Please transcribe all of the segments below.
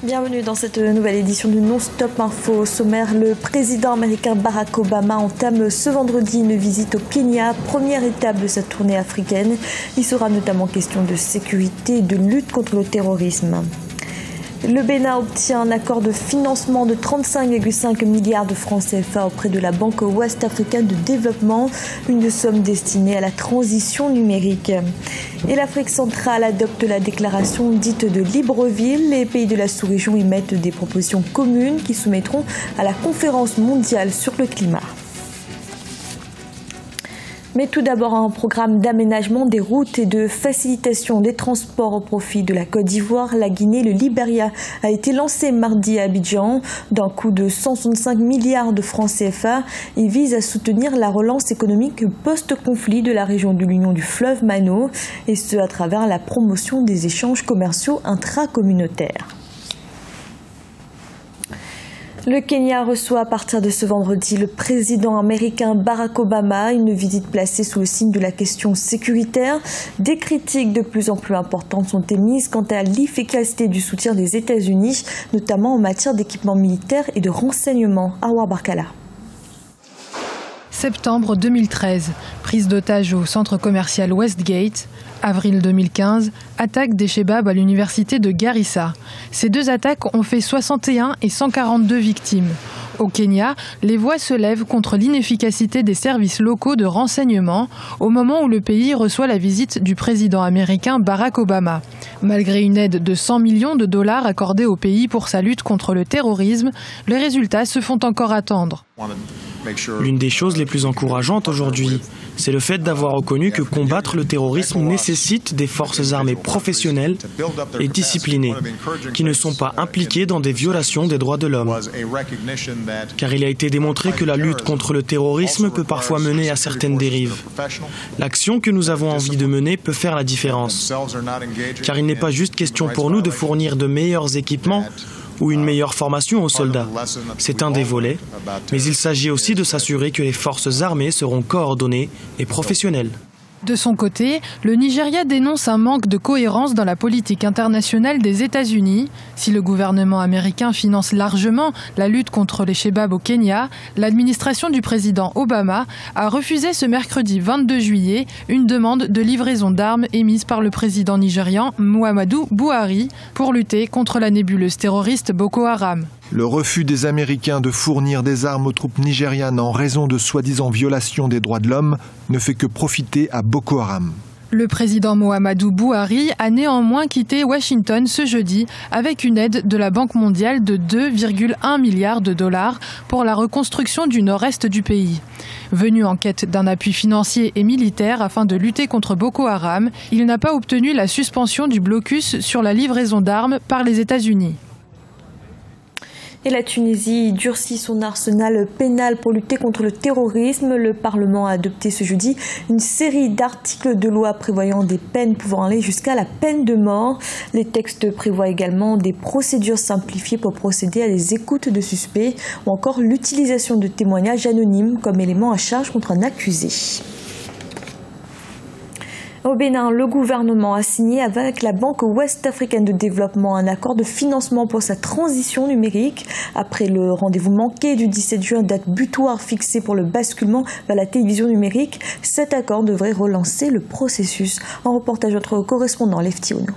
Bienvenue dans cette nouvelle édition du Non-Stop Info. Au sommaire, le président américain Barack Obama entame ce vendredi une visite au Kenya, première étape de sa tournée africaine. Il sera notamment question de sécurité et de lutte contre le terrorisme. Le Bénin obtient un accord de financement de 35,5 milliards de francs CFA auprès de la Banque ouest-africaine de développement, une somme destinée à la transition numérique. Et l'Afrique centrale adopte la déclaration dite de Libreville. Les pays de la sous-région y mettent des propositions communes qui soumettront à la conférence mondiale sur le climat. Mais tout d'abord, un programme d'aménagement des routes et de facilitation des transports au profit de la Côte d'Ivoire, la Guinée et le Libéria a été lancé mardi à Abidjan. D'un coût de 165 milliards de francs CFA, il vise à soutenir la relance économique post-conflit de la région de l'Union du fleuve Mano, et ce à travers la promotion des échanges commerciaux intracommunautaires. Le Kenya reçoit à partir de ce vendredi le président américain Barack Obama, une visite placée sous le signe de la question sécuritaire. Des critiques de plus en plus importantes sont émises quant à l'efficacité du soutien des États-Unis, notamment en matière d'équipement militaire et de renseignement. Awa Barkala. Septembre 2013, prise d'otage au centre commercial Westgate. Avril 2015, attaque des Chebabs à l'université de Garissa. Ces deux attaques ont fait 61 et 142 victimes. Au Kenya, les voix se lèvent contre l'inefficacité des services locaux de renseignement au moment où le pays reçoit la visite du président américain Barack Obama. Malgré une aide de 100 millions de dollars accordée au pays pour sa lutte contre le terrorisme, les résultats se font encore attendre. L'une des choses les plus encourageantes aujourd'hui, c'est le fait d'avoir reconnu que combattre le terrorisme nécessite des forces armées professionnelles et disciplinées, qui ne sont pas impliquées dans des violations des droits de l'homme. Car il a été démontré que la lutte contre le terrorisme peut parfois mener à certaines dérives. L'action que nous avons envie de mener peut faire la différence. Car il n'est pas juste question pour nous de fournir de meilleurs équipements ou une meilleure formation aux soldats. C'est un des volets, mais il s'agit aussi de s'assurer que les forces armées seront coordonnées et professionnelles. De son côté, le Nigeria dénonce un manque de cohérence dans la politique internationale des États-Unis. Si le gouvernement américain finance largement la lutte contre les Chebabs au Kenya, l'administration du président Obama a refusé ce mercredi 22 juillet une demande de livraison d'armes émise par le président nigérian Muhammadu Buhari pour lutter contre la nébuleuse terroriste Boko Haram. Le refus des Américains de fournir des armes aux troupes nigérianes en raison de soi-disant violations des droits de l'homme ne fait que profiter à Boko Haram. Le président Muhammadu Buhari a néanmoins quitté Washington ce jeudi avec une aide de la Banque mondiale de 2,1 milliards de dollars pour la reconstruction du nord-est du pays. Venu en quête d'un appui financier et militaire afin de lutter contre Boko Haram, il n'a pas obtenu la suspension du blocus sur la livraison d'armes par les États-Unis. Et la Tunisie durcit son arsenal pénal pour lutter contre le terrorisme. Le Parlement a adopté ce jeudi une série d'articles de loi prévoyant des peines pouvant aller jusqu'à la peine de mort. Les textes prévoient également des procédures simplifiées pour procéder à des écoutes de suspects ou encore l'utilisation de témoignages anonymes comme élément à charge contre un accusé. Au Bénin, le gouvernement a signé avec la Banque ouest-africaine de développement un accord de financement pour sa transition numérique. Après le rendez-vous manqué du 17 juin, date butoir fixée pour le basculement vers la télévision numérique, cet accord devrait relancer le processus. Un reportage de notre correspondant Lefty Ono.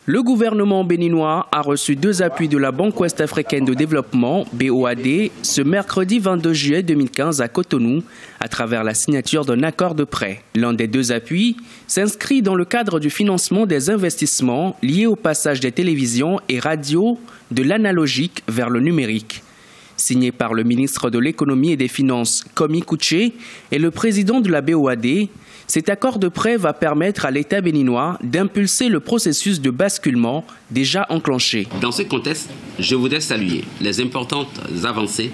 Le gouvernement béninois a reçu deux appuis de la Banque ouest-africaine de développement, BOAD, ce mercredi 22 juillet 2015 à Cotonou, à travers la signature d'un accord de prêt. L'un des deux appuis s'inscrit dans le cadre du financement des investissements liés au passage des télévisions et radios de l'analogique vers le numérique. Signé par le ministre de l'Économie et des Finances, Komi Kouché, et le président de la BOAD, cet accord de prêt va permettre à l'État béninois d'impulser le processus de basculement déjà enclenché. Dans ce contexte, je voudrais saluer les importantes avancées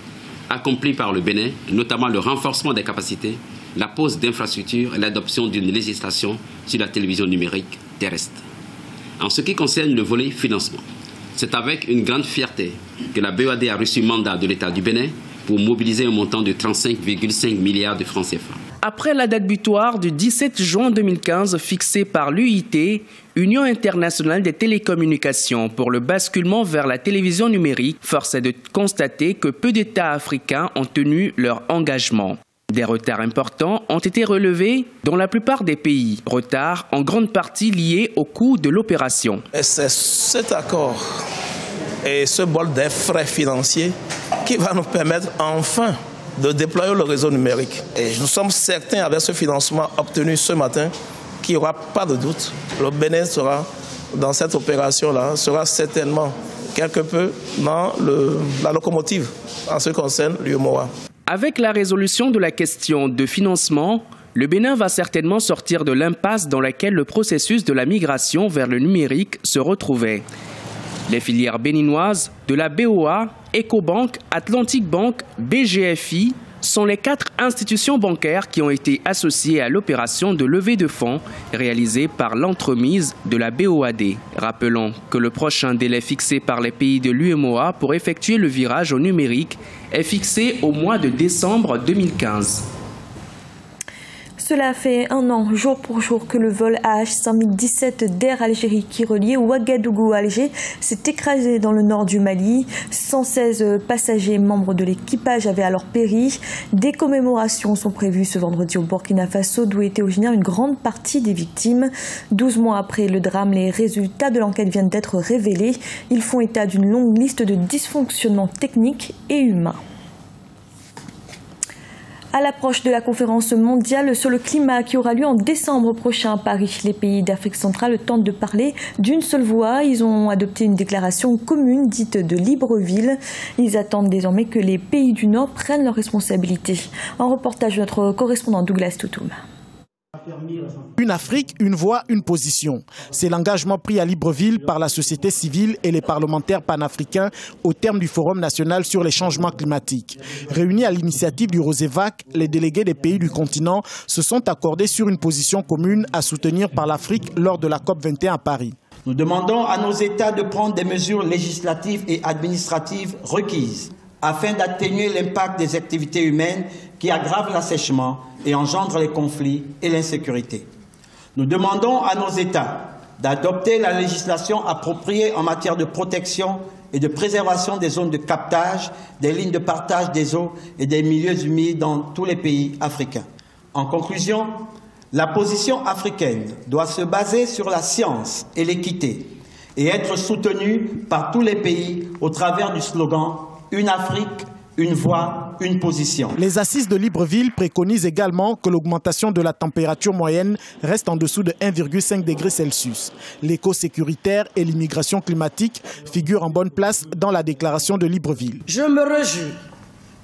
accomplies par le Bénin, notamment le renforcement des capacités, la pose d'infrastructures et l'adoption d'une législation sur la télévision numérique terrestre. En ce qui concerne le volet financement, c'est avec une grande fierté que la BOAD a reçu mandat de l'État du Bénin pour mobiliser un montant de 35,5 milliards de francs CFA. Après la date butoir du 17 juin 2015 fixée par l'UIT, Union internationale des télécommunications, pour le basculement vers la télévision numérique, force est de constater que peu d'États africains ont tenu leur engagement. Des retards importants ont été relevés dans la plupart des pays, retards en grande partie liés au coût de l'opération. C'est cet accord et ce bol des frais financiers qui va nous permettre enfin de déployer le réseau numérique. Et nous sommes certains, avec ce financement obtenu ce matin, qu'il n'y aura pas de doute. Le Bénin sera, dans cette opération-là, sera certainement quelque peu dans la locomotive en ce qui concerne l'UEMOA. Avec la résolution de la question de financement, le Bénin va certainement sortir de l'impasse dans laquelle le processus de la migration vers le numérique se retrouvait. Les filières béninoises de la BOA, Ecobank, Atlantic Bank, BGFI sont les 4 institutions bancaires qui ont été associées à l'opération de levée de fonds réalisée par l'entremise de la BOAD. Rappelons que le prochain délai fixé par les pays de l'UEMOA pour effectuer le virage au numérique est fixé au mois de décembre 2015. Cela fait 1 an, jour pour jour, que le vol AH5017 d'Air Algérie qui reliait Ouagadougou à Alger s'est écrasé dans le nord du Mali. 116 passagers membres de l'équipage avaient alors péri. Des commémorations sont prévues ce vendredi au Burkina Faso, d'où était originaire une grande partie des victimes. 12 mois après le drame, les résultats de l'enquête viennent d'être révélés. Ils font état d'une longue liste de dysfonctionnements techniques et humains. À l'approche de la conférence mondiale sur le climat qui aura lieu en décembre prochain à Paris, les pays d'Afrique centrale tentent de parler d'une seule voix. Ils ont adopté une déclaration commune dite de Libreville. Ils attendent désormais que les pays du Nord prennent leurs responsabilités. Un reportage de notre correspondant Douglas Toutoum. Une Afrique, une voix, une position. C'est l'engagement pris à Libreville par la société civile et les parlementaires panafricains au terme du Forum national sur les changements climatiques. Réunis à l'initiative du Rosévac, les délégués des pays du continent se sont accordés sur une position commune à soutenir par l'Afrique lors de la COP21 à Paris. Nous demandons à nos États de prendre des mesures législatives et administratives requises afin d'atténuer l'impact des activités humaines qui aggravent l'assèchement et engendrent les conflits et l'insécurité. Nous demandons à nos États d'adopter la législation appropriée en matière de protection et de préservation des zones de captage, des lignes de partage des eaux et des milieux humides dans tous les pays africains. En conclusion, la position africaine doit se baser sur la science et l'équité et être soutenue par tous les pays au travers du slogan « Une Afrique, une voix, une position ». Les assises de Libreville préconisent également que l'augmentation de la température moyenne reste en dessous de 1,5 degré Celsius. L'éco-sécuritaire et l'immigration climatique figurent en bonne place dans la déclaration de Libreville. Je me réjouis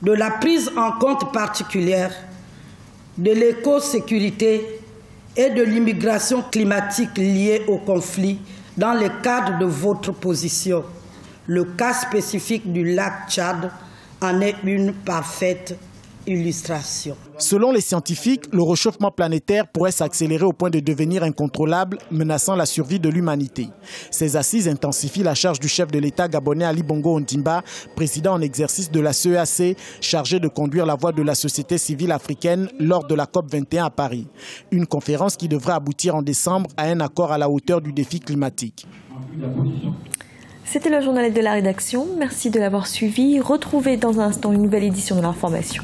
de la prise en compte particulière de l'éco-sécurité et de l'immigration climatique liée au conflit dans le cadre de votre position. Le cas spécifique du lac Tchad en est une parfaite illustration. Selon les scientifiques, le réchauffement planétaire pourrait s'accélérer au point de devenir incontrôlable, menaçant la survie de l'humanité. Ces assises intensifient la charge du chef de l'État gabonais Ali Bongo Ondimba, président en exercice de la CEAC, chargé de conduire la voix de la société civile africaine lors de la COP21 à Paris. Une conférence qui devrait aboutir en décembre à un accord à la hauteur du défi climatique. C'était le journal de la rédaction. Merci de l'avoir suivi. Retrouvez dans un instant une nouvelle édition de l'information.